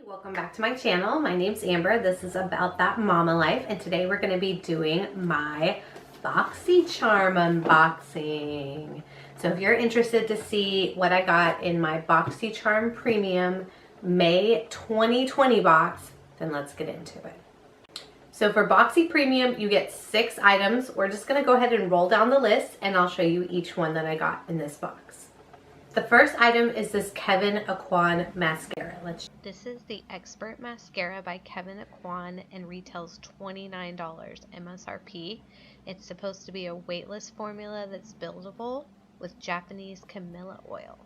Welcome back to my channel. My name's Amber. This is About That Mama Life, and today we're going to be doing my Boxycharm unboxing. So if you're interested to see what I got in my Boxycharm Premium May 2020 box, then let's get into it. So for Boxy Premium, you get 6 items. We're just going to go ahead and roll down the list, and I'll show you each one that I got in this box. The first item is this Kevyn Aucoin mascara. This is the Expert Mascara by Kevyn Aucoin and retails $29 MSRP. It's supposed to be a weightless formula that's buildable with Japanese camellia oil.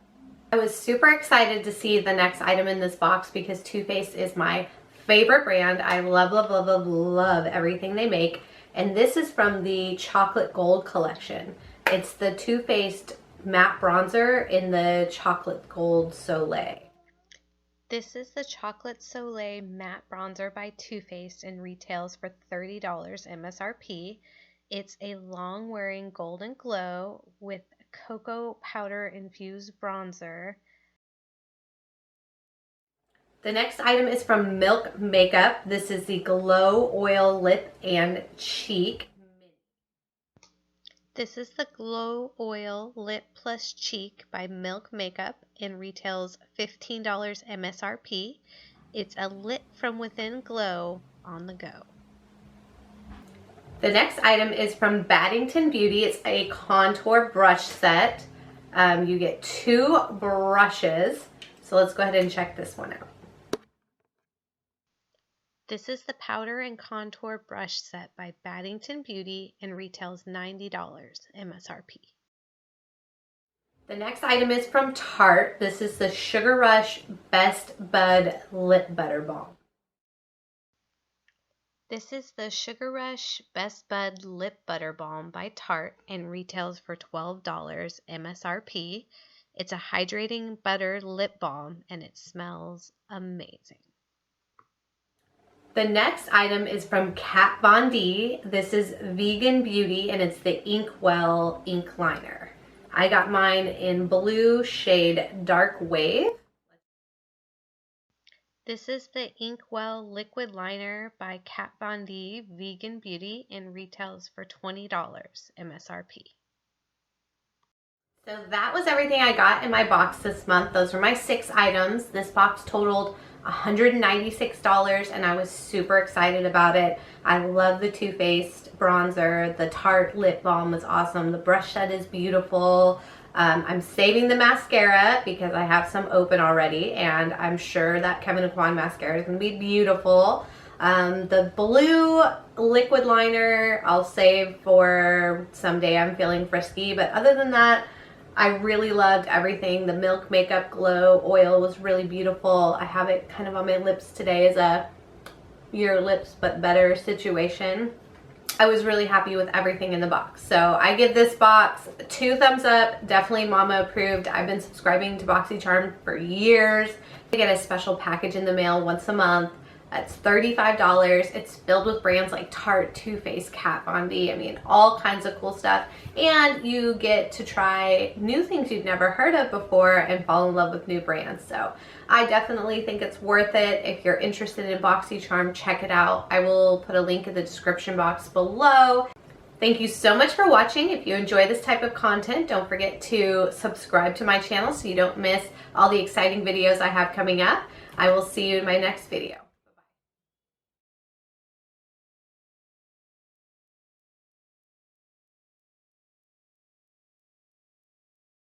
I was super excited to see the next item in this box because Too Faced is my favorite brand. I love, love, love, love, love everything they make. And this is from the Chocolate Gold collection. It's the Too Faced matte bronzer in the Chocolate Gold Soleil. This is the Chocolate Soleil matte bronzer by Too Faced and retails for $30 MSRP. It's a long-wearing golden glow with cocoa powder infused bronzer. The next item is from Milk Makeup. This is the Glow Oil Lip and Cheek. This is the Glow Oil Lip Plus Cheek by Milk Makeup and retails $15 MSRP. It's a lit from within glow on the go. The next item is from Paddington Beauty. It's a contour brush set. You get 2 brushes. So let's go ahead and check this one out. This is the Powder and Contour Brush Set by Paddington Beauty and retails $90 MSRP. The next item is from Tarte. This is the Sugar Rush Best Bud Lip Butter Balm. This is the Sugar Rush Best Bud Lip Butter Balm by Tarte and retails for $12 MSRP. It's a hydrating butter lip balm and it smells amazing. The next item is from Kat Von D. This is Vegan Beauty and it's the Inkwell Ink Liner. I got mine in blue shade Dark Wave. This is the Inkwell Liquid Liner by Kat Von D Vegan Beauty and retails for $20 MSRP. So that was everything I got in my box this month. Those were my 6 items. This box totaled $196 and I was super excited about it. I love the Too Faced bronzer. The Tarte lip balm was awesome. The brush set is beautiful. I'm saving the mascara because I have some open already and I'm sure that Kevyn Aucoin mascara is going to be beautiful. The blue liquid liner I'll save for someday I'm feeling frisky, but other than that, I really loved everything. The Milk Makeup Glow Oil was really beautiful. I have it kind of on my lips today as a your lips but better situation. I was really happy with everything in the box. So I give this box 2 thumbs up. Definitely mama approved. I've been subscribing to Boxycharm for years. I get a special package in the mail once a month. It's $35. It's filled with brands like Tarte, Too Faced, Kat Von D. I mean, all kinds of cool stuff. And you get to try new things you've never heard of before and fall in love with new brands. So I definitely think it's worth it. If you're interested in Boxycharm, check it out. I will put a link in the description box below. Thank you so much for watching. If you enjoy this type of content, don't forget to subscribe to my channel so you don't miss all the exciting videos I have coming up. I will see you in my next video.